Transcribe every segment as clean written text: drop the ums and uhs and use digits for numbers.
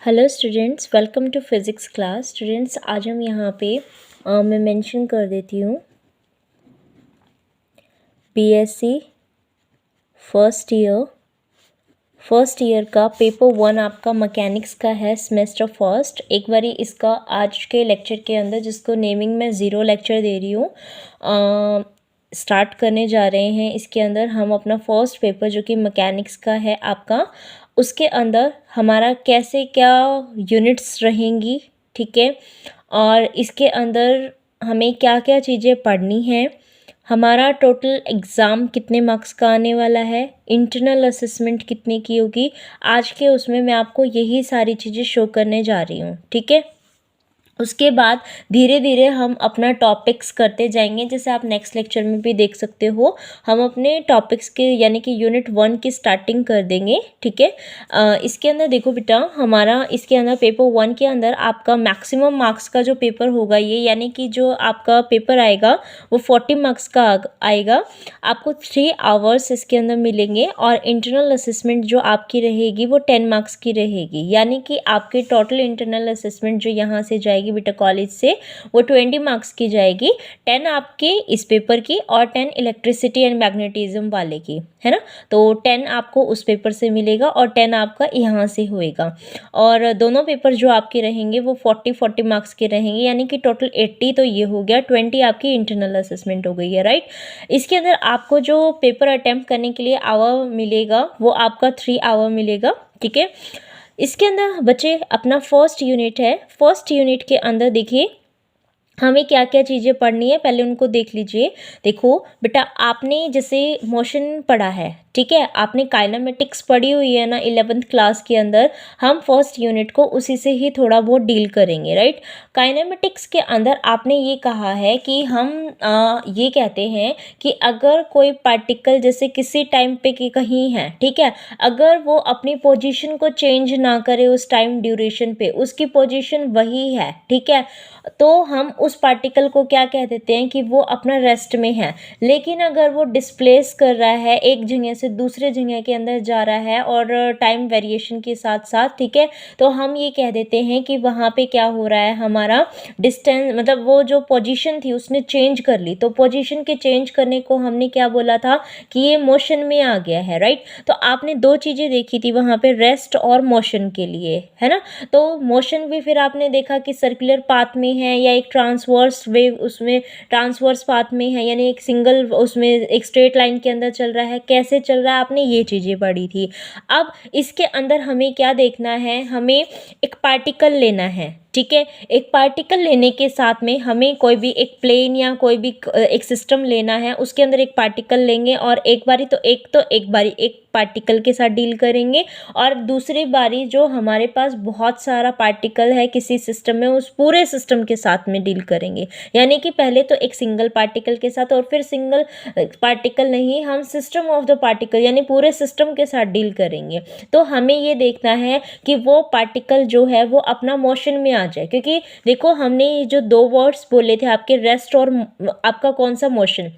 Hello students, welcome to physics class. Students, आज हम यहाँ पे मैं मेंशन कर देती हूँ बीएससी फर्स्ट ईयर का पेपर 1 आपका मैकेनिक्स का है, सेमेस्टर फर्स्ट। एक बारी इसका आज के लेक्चर के अंदर, जिसको नेमिंग मैं 0 लेक्चर दे रही हूँ, स्टार्ट करने जा रहे हैं। इसके अंदर हम अपना फर्स्ट पेपर जो कि मैकेनिक्स का है आपका, उसके अंदर हमारा कैसे क्या यूनिट्स रहेंगी, ठीक है, और इसके अंदर हमें क्या क्या चीज़ें पढ़नी हैं, हमारा टोटल एग्ज़ाम कितने मार्क्स का आने वाला है, इंटरनल असेसमेंट कितने की होगी, आज के उसमें मैं आपको यही सारी चीज़ें शो करने जा रही हूँ, ठीक है। उसके बाद धीरे धीरे हम अपना टॉपिक्स करते जाएंगे। जैसे आप नेक्स्ट लेक्चर में भी देख सकते हो, हम अपने टॉपिक्स के यानी कि यूनिट 1 की स्टार्टिंग कर देंगे, ठीक है। इसके अंदर देखो बेटा, हमारा इसके अंदर पेपर 1 के अंदर आपका मैक्सिमम मार्क्स का जो पेपर होगा ये, यानी कि जो आपका पेपर आएगा वो 40 मार्क्स का आएगा। आपको 3 आवर्स इसके अंदर मिलेंगे और इंटरनल असेसमेंट जो आपकी रहेगी वो 10 मार्क्स की रहेगी। यानी कि आपके टोटल इंटरनल असेसमेंट जो यहाँ से जाएगी बेटा कॉलेज से, वो 20 मार्क्स की जाएगी। 10 आपके इस पेपर की और 10 इलेक्ट्रिसिटी एंड मैग्नेटिज्म वाले की, है ना। तो 10 आपको उस पेपर से मिलेगा और 10 आपका यहाँ से होएगा। और दोनों पेपर जो आपके रहेंगे वो 40 मार्क्स के रहेंगे, यानी कि टोटल 80 तो ये हो गया, 20 आपकी इंटरनल असेसमेंट हो गई है, राइट। इसके अंदर आपको जो पेपर अटेम्प्ट करने के लिए आवर मिलेगा वो आपका 3 आवर मिलेगा, ठीक है। इसके अंदर बच्चे अपना फर्स्ट यूनिट है, फर्स्ट यूनिट के अंदर देखिए हमें क्या क्या चीज़ें पढ़नी है, पहले उनको देख लीजिए। देखो बेटा, आपने जैसे मोशन पढ़ा है, ठीक है, आपने काइनेमेटिक्स पढ़ी हुई है ना 11th क्लास के अंदर। हम फर्स्ट यूनिट को उसी से ही थोड़ा बहुत डील करेंगे, राइट। काइनेमेटिक्स के अंदर आपने ये कहा है कि हम ये कहते हैं कि अगर कोई पार्टिकल जैसे किसी टाइम पे कहीं है, ठीक है, अगर वो अपनी पोजीशन को चेंज ना करे उस टाइम ड्यूरेशन पे, उसकी पोजीशन वही है, ठीक है, तो हम उस पार्टिकल को क्या कह देते हैं कि वो अपना रेस्ट में है। लेकिन अगर वो डिस्प्लेस कर रहा है, एक जगह से दूसरे जगह के अंदर जा रहा है और टाइम वेरिएशन के साथ साथ, ठीक है, तो हम ये कह देते हैं कि वहाँ पे क्या हो रहा है, हमारा डिस्टेंस, मतलब वो जो पोजीशन थी उसने चेंज कर ली। तो पोजीशन के चेंज करने को हमने क्या बोला था कि ये मोशन में आ गया है, राइट। तो आपने 2 चीज़ें देखी थी वहाँ पे, रेस्ट और मोशन के लिए, है ना। तो मोशन भी फिर आपने देखा कि सर्कुलर पाथ में है या एक ट्रांसवर्स वेव, उसमें ट्रांसवर्स पाथ में है, यानी एक सिंगल उसमें एक स्ट्रेट लाइन के अंदर चल रहा है, कैसे चल रहा है, आपने ये चीज़ें पढ़ी थी। अब इसके अंदर हमें क्या देखना है, हमें एक पार्टिकल लेना है, ठीक है। एक पार्टिकल लेने के साथ में हमें कोई भी एक प्लेन या कोई भी एक सिस्टम लेना है, उसके अंदर एक पार्टिकल लेंगे और एक बारी एक पार्टिकल के साथ डील करेंगे, और दूसरी बारी जो हमारे पास बहुत सारा पार्टिकल है किसी सिस्टम में, उस पूरे सिस्टम के साथ में डील करेंगे। यानी कि पहले तो एक सिंगल पार्टिकल के साथ और फिर सिंगल पार्टिकल नहीं, हम सिस्टम ऑफ द पार्टिकल यानी पूरे सिस्टम के साथ डील करेंगे। तो हमें ये देखना है कि वो पार्टिकल जो है वो अपना मोशन में आ जाए, क्योंकि देखो हमने ये जो 2 वर्ड्स बोले थे आपके, रेस्ट और आपका कौन सा मोशन,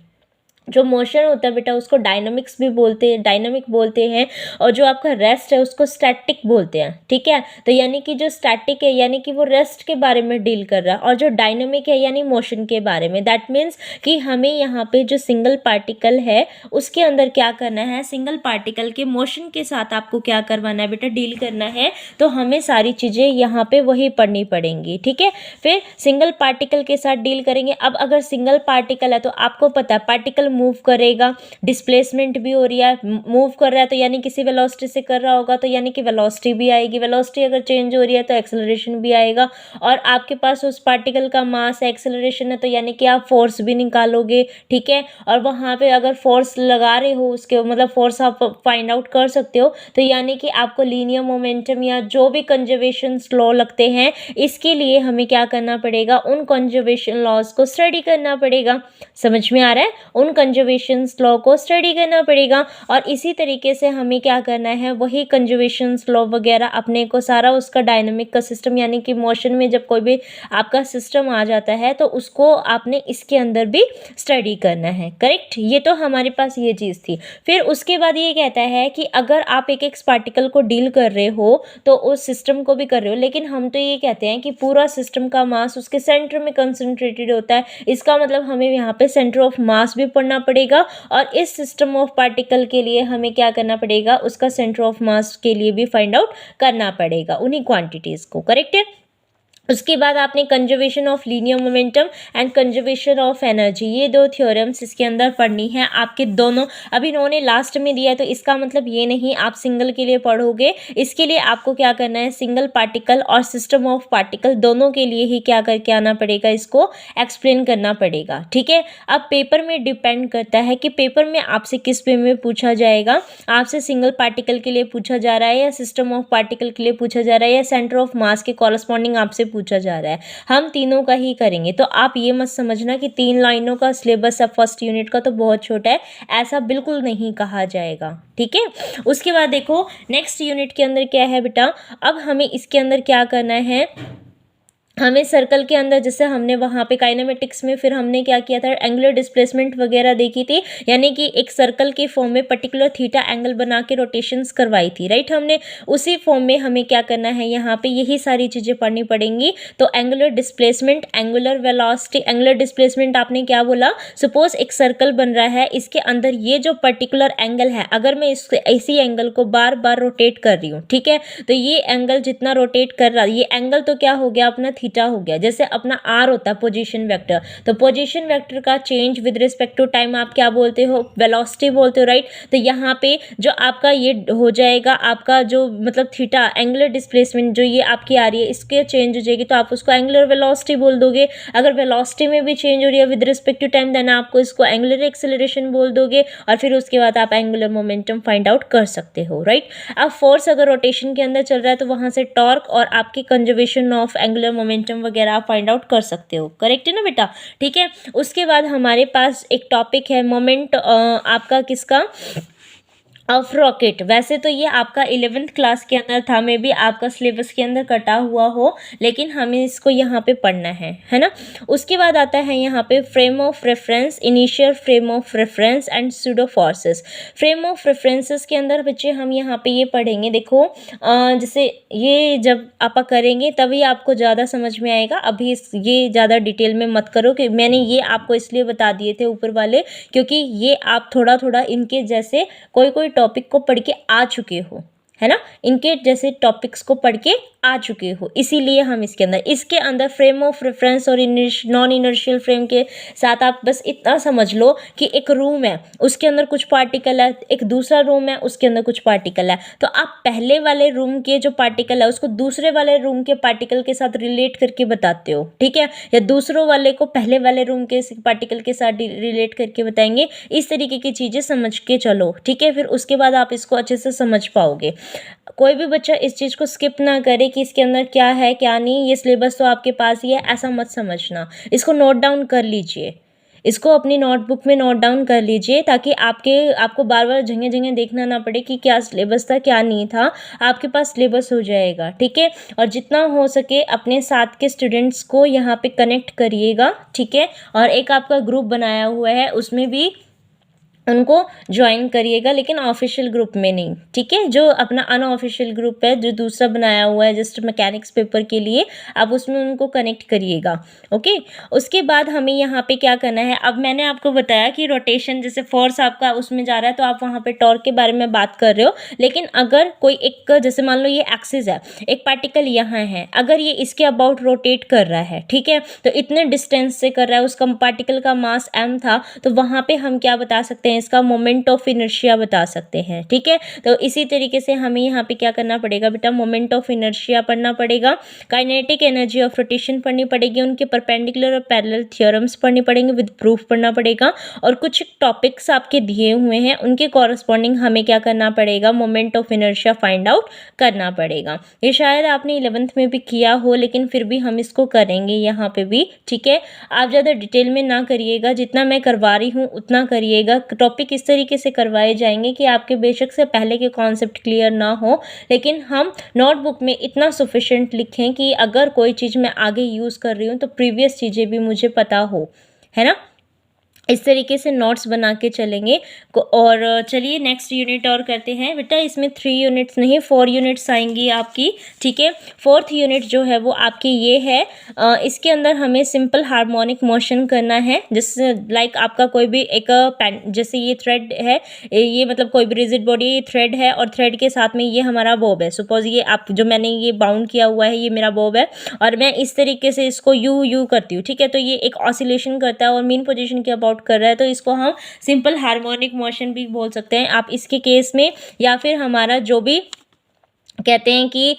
जो मोशन होता है बेटा उसको डायनामिक्स भी बोलते हैं, डायनामिक बोलते हैं, और जो आपका रेस्ट है उसको स्टैटिक बोलते हैं, ठीक है। तो यानी कि जो स्टैटिक है यानी कि वो रेस्ट के बारे में डील कर रहा है, और जो डायनामिक है यानी मोशन के बारे में। दैट मीन्स कि हमें यहाँ पे जो सिंगल पार्टिकल है उसके अंदर क्या करना है, सिंगल पार्टिकल के मोशन के साथ आपको क्या करवाना है बेटा, डील करना है। तो हमें सारी चीज़ें यहाँ पे वही पढ़नी पड़ेंगी, ठीक है। फिर सिंगल पार्टिकल के साथ डील करेंगे। अब अगर सिंगल पार्टिकल है तो आपको पता है पार्टिकल मूव करेगा, डिस्प्लेसमेंट भी हो रही है, मूव कर रहा है तो यानी किसी वेलोसिटी से कर रहा होगा, तो यानी कि वेलोसिटी भी आएगी, वेलोसिटी अगर चेंज हो रही है तो एक्सेलरेशन भी आएगा। और आपके पास उस पार्टिकल का मास है, एक्सेलरेशन है, तो यानी कि आप फोर्स भी निकालोगे, ठीक है। और वहाँ पे अगर फोर्स लगा रहे हो उसके, मतलब फोर्स आप फाइंड आउट कर सकते हो, तो यानी कि आपको लीनियर मोमेंटम या जो भी कंजर्वेशन लॉ लगते हैं, इसके लिए हमें क्या करना पड़ेगा, उन कंजर्वेशन लॉज को स्टडी करना पड़ेगा। समझ में आ रहा है? उन कंजर्वेशन लॉ को स्टडी करना पड़ेगा। और इसी तरीके से हमें क्या करना है, वही कंजर्वेशन लॉ वगैरह अपने को सारा उसका डायनामिक का सिस्टम यानी कि मोशन में जब कोई भी आपका सिस्टम आ जाता है तो उसको आपने इसके अंदर भी स्टडी करना है। करेक्ट, ये तो हमारे पास ये चीज़ थी। फिर उसके बाद ये कहता है कि अगर आप एक पार्टिकल को डील कर रहे हो तो उस सिस्टम को भी कर रहे हो, लेकिन हम तो ये कहते हैं कि पूरा सिस्टम का मास उसके सेंटर में कंसंट्रेटेड होता है। इसका मतलब हमें यहाँ पे सेंटर ऑफ मास भी पढ़ना पड़ेगा और इस सिस्टम ऑफ पार्टिकल के लिए हमें क्या करना पड़ेगा, उसका सेंटर ऑफ मास के लिए भी फाइंड आउट करना पड़ेगा उन्हीं क्वांटिटीज को। करेक्ट है। उसके बाद आपने conservation of linear momentum and conservation of energy, ये दो थ्योरम्स इसके अंदर पढ़नी है आपके दोनों। अभी इन्होंने लास्ट में दिया है तो इसका मतलब ये नहीं आप सिंगल के लिए पढ़ोगे। इसके लिए आपको क्या करना है, सिंगल पार्टिकल और सिस्टम ऑफ पार्टिकल दोनों के लिए ही क्या करके आना पड़ेगा, इसको एक्सप्लेन करना पड़ेगा। ठीक है। अब पेपर में डिपेंड करता है कि पेपर में आपसे किस पे में पूछा जाएगा, आपसे सिंगल पार्टिकल के लिए पूछा जा रहा है या सिस्टम ऑफ पार्टिकल के लिए पूछा जा रहा है या सेंटर ऑफ मास के कॉरस्पॉन्डिंग आपसे पूछा जा रहा है। हम तीनों का ही करेंगे। तो आप ये मत समझना कि 3 लाइनों का सिलेबस अब फर्स्ट यूनिट का तो बहुत छोटा है, ऐसा बिल्कुल नहीं कहा जाएगा। ठीक है। उसके बाद देखो नेक्स्ट यूनिट के अंदर क्या है बेटा, अब हमें इसके अंदर क्या करना है, हमें सर्कल के अंदर जैसे हमने वहाँ पे काइनेमेटिक्स में फिर हमने क्या किया था, एंगुलर डिस्प्लेसमेंट वगैरह देखी थी, यानी कि एक सर्कल के फॉर्म में पर्टिकुलर थीटा एंगल बना के रोटेशंस करवाई थी। राइट, हमने उसी फॉर्म में हमें क्या करना है, यहाँ पे यही सारी चीज़ें पढ़नी पड़ेंगी। तो angular displacement, angular velocity, angular displacement आपने क्या बोला, सपोज एक सर्कल बन रहा है, इसके अंदर ये जो पर्टिकुलर एंगल है, अगर मैं इसी एंगल को बार बार रोटेट कर रही हूँ, ठीक है, तो ये एंगल जितना रोटेट कर रहा है, ये एंगल तो क्या हो गया अपना थीटा हो गया। जैसे अपना आर होता है पोजीशन वेक्टर, तो पोजीशन वेक्टर का change with respect to time आप क्या बोलते हो, वेलोसिटी बोलते हो। राइट, तो यहाँ पे जो आपका ये हो जाएगा, आपका जो मतलब थीटा एंगुलर डिस्प्लेसमेंट जो ये आपकी आ रही है, इसके चेंज हो जाएगी तो आप उसको एंगुलर वेलोसिटी बोल दोगे। अगर वेलोसिटी में भी चेंज हो रही है with respect to time, then आपको इसको एंगुलर एक्सेलरेशन बोल दोगे और फिर उसके बाद आप एंगुलर मोमेंटम फाइंड आउट कर सकते हो। राइट, अब फोर्स अगर रोटेशन के अंदर चल रहा है तो वहां से टॉर्क और आपकी कंजर्वेशन ऑफ एंगुलर मोमेंटम वगैरह आप फाइंड आउट कर सकते हो। करेक्ट है ना बेटा। ठीक है। उसके बाद हमारे पास एक टॉपिक है मोमेंट आपका किसका, ऑफ रॉकेट। वैसे तो ये आपका 11th क्लास के अंदर था, मे भी आपका सिलेबस के अंदर कटा हुआ हो, लेकिन हमें इसको यहाँ पे पढ़ना है ना। उसके बाद आता है यहाँ पे frame of reference, initial frame of reference and pseudo forces. Frame of references के अंदर बच्चे हम यहाँ पे ये पढ़ेंगे, देखो जैसे ये जब आप करेंगे तभी आपको ज़्यादा समझ में आएगा। अभी ये ज़्यादा डिटेल में मत करो कि मैंने ये आपको इसलिए बता दिए थे ऊपर वाले, क्योंकि ये आप थोड़ा थोड़ा इनके जैसे कोई टॉपिक को पढ़ के आ चुके हो, है ना, इनके जैसे टॉपिक्स को पढ़ के आ चुके हो, इसीलिए हम इसके अंदर फ्रेम ऑफ रेफरेंस और नॉन इनर्शियल फ्रेम के साथ आप बस इतना समझ लो कि एक रूम है, उसके अंदर कुछ पार्टिकल है, एक दूसरा रूम है, उसके अंदर कुछ पार्टिकल है, तो आप पहले वाले रूम के जो पार्टिकल है उसको दूसरे वाले रूम के पार्टिकल के साथ रिलेट करके बताते हो, ठीक है, या दूसरों वाले को पहले वाले रूम के पार्टिकल के साथ रिलेट करके बताएंगे। इस तरीके की चीज़ें समझ के चलो, ठीक है, फिर उसके बाद आप इसको अच्छे से समझ पाओगे। कोई भी बच्चा इस चीज़ को स्किप ना करे कि इसके अंदर क्या है क्या नहीं, ये सिलेबस तो आपके पास ही है, ऐसा मत समझना। इसको नोट डाउन कर लीजिए, इसको अपनी नोटबुक में नोट डाउन कर लीजिए, ताकि आपको बार बार जगह जगह देखना ना पड़े कि क्या सिलेबस था क्या नहीं था, आपके पास सिलेबस हो जाएगा। ठीक है, और जितना हो सके अपने साथ के स्टूडेंट्स को यहाँ पे कनेक्ट करिएगा, ठीक है, और एक आपका ग्रुप बनाया हुआ है उसमें भी उनको ज्वाइन करिएगा, लेकिन ऑफिशियल ग्रुप में नहीं, ठीक है, जो अपना अनऑफिशियल ग्रुप है जो दूसरा बनाया हुआ है जस्ट मैकेनिक्स पेपर के लिए, आप उसमें उनको कनेक्ट करिएगा। ओके, उसके बाद हमें यहाँ पे क्या करना है, अब मैंने आपको बताया कि रोटेशन जैसे फोर्स आपका उसमें जा रहा है तो आप वहाँ पे टॉर्क के बारे में बात कर रहे हो, लेकिन अगर कोई एक जैसे मान लो ये एक्सिस है, एक पार्टिकल यहाँ है, अगर ये इसके अबाउट रोटेट कर रहा है, ठीक है, तो इतने डिस्टेंस से कर रहा है, उसका पार्टिकल का मास m था, तो वहाँ पे हम क्या बता सकते हैं, हैं इसका, मोमेंट ऑफ इनर्शिया बता सकते हैं। ठीक है, तो इसी तरीके से हमें यहाँ पे क्या करना पड़ेगा बेटा, मोमेंट ऑफ इनर्शिया पढ़ना पड़ेगा, काइनेटिक एनर्जी ऑफ रोटेशन पढ़नी पड़ेगी, उनके परपेंडिकुलर और पैरेलल थ्योरम्स पढ़नी पड़ेंगे, विद प्रूफ पढ़ना पड़ेगा, और कुछ टॉपिक्स आपके दिए हुए हैं उनके कॉरस्पॉन्डिंग हमें क्या करना पड़ेगा, moment of inertia find out करना पड़ेगा। ये शायद आपने 11th में भी किया हो, लेकिन फिर भी हम इसको करेंगे यहाँ पे भी। ठीक है, आप ज़्यादा डिटेल में ना करिएगा, जितना मैं करवा रही हूँ उतना करिएगा। टॉपिक इस तरीके से करवाए जाएंगे कि आपके बेशक से पहले के कॉन्सेप्ट क्लियर ना हो, लेकिन हम नोटबुक में इतना सफिशेंट लिखें कि अगर कोई चीज़ मैं आगे यूज़ कर रही हूँ तो प्रीवियस चीज़ें भी मुझे पता हो, है ना। इस तरीके से नोट्स बना के चलेंगे। और चलिए नेक्स्ट यूनिट और करते हैं बेटा। इसमें 3 यूनिट्स नहीं 4 यूनिट्स आएंगी आपकी। ठीक है, 4th यूनिट जो है वो आपकी ये है, इसके अंदर हमें सिंपल हार्मोनिक मोशन करना है। जिससे लाइक आपका कोई भी एक जैसे ये थ्रेड है, ये मतलब कोई भी रिजिड बॉडी, ये थ्रेड है और थ्रेड के साथ में ये हमारा बॉब है। सपोज ये आप जो मैंने ये बाउंड किया हुआ है ये मेरा बॉब है, और मैं इस तरीके से इसको यू करती हूँ। ठीक है, तो ये एक ऑसिलेशन करता है और मीन पोजीशन के अबाउट कर रहा है, तो इसको हम सिंपल हार्मोनिक मोशन भी बोल सकते हैं आप इसके केस में। या फिर हमारा जो भी कहते हैं कि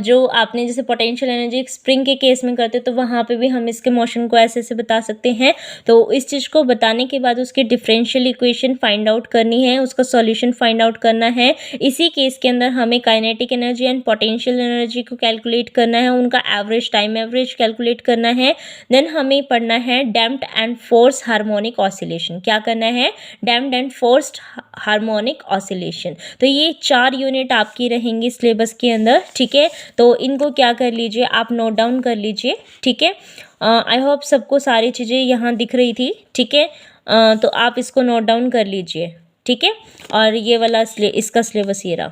जो आपने जैसे पोटेंशियल एनर्जी स्प्रिंग के केस में करते तो वहाँ पे भी हम इसके मोशन को ऐसे ऐसे बता सकते हैं। तो इस चीज़ को बताने के बाद उसकी डिफरेंशियल इक्वेशन फाइंड आउट करनी है, उसका सॉल्यूशन फाइंड आउट करना है। इसी केस के अंदर हमें kinetic energy and potential energy को कैलकुलेट करना है, उनका एवरेज टाइम एवरेज कैलकुलेट करना है। देन हमें पढ़ना है damped and force harmonic oscillation. क्या करना है, damped and forced harmonic oscillation. तो ये 4 यूनिट आपकी रहेंगी सिलेबस के अंदर। ठीक है, तो इनको क्या कर लीजिए, आप नोट डाउन कर लीजिए। ठीक है, आई होप सबको सारी चीज़ें यहाँ दिख रही थी। ठीक है, तो आप इसको नोट डाउन कर लीजिए। ठीक है, और ये वाला इसका सिलेबस ये रहा।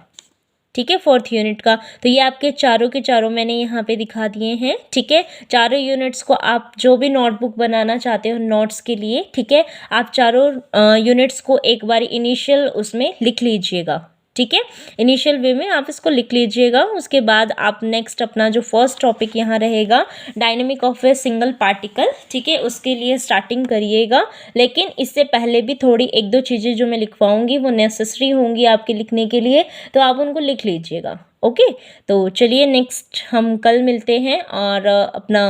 ठीक है, 4th यूनिट का। तो ये आपके चारों के चारों मैंने यहाँ पे दिखा दिए हैं। ठीक है, चारों यूनिट्स को आप जो भी नोटबुक बनाना चाहते हो नोट्स के लिए, ठीक है, आप चारों यूनिट्स को एक बार इनिशियल उसमें लिख लीजिएगा। ठीक है, इनिशियल वे में आप इसको लिख लीजिएगा। उसके बाद आप नेक्स्ट अपना जो फर्स्ट टॉपिक यहाँ रहेगा dynamic of a single particle, ठीक है, उसके लिए स्टार्टिंग करिएगा। लेकिन इससे पहले भी थोड़ी 1-2 चीज़ें जो मैं लिखवाऊंगी वो नेसेसरी होंगी आपके लिखने के लिए, तो आप उनको लिख लीजिएगा। ओके, तो चलिए नेक्स्ट हम कल मिलते हैं, और अपना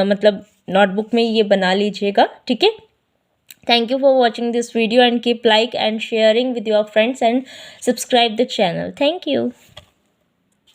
मतलब नोटबुक में ये बना लीजिएगा। ठीक है, thank you for watching this video and keep like and sharing with your friends and subscribe the channel. Thank you.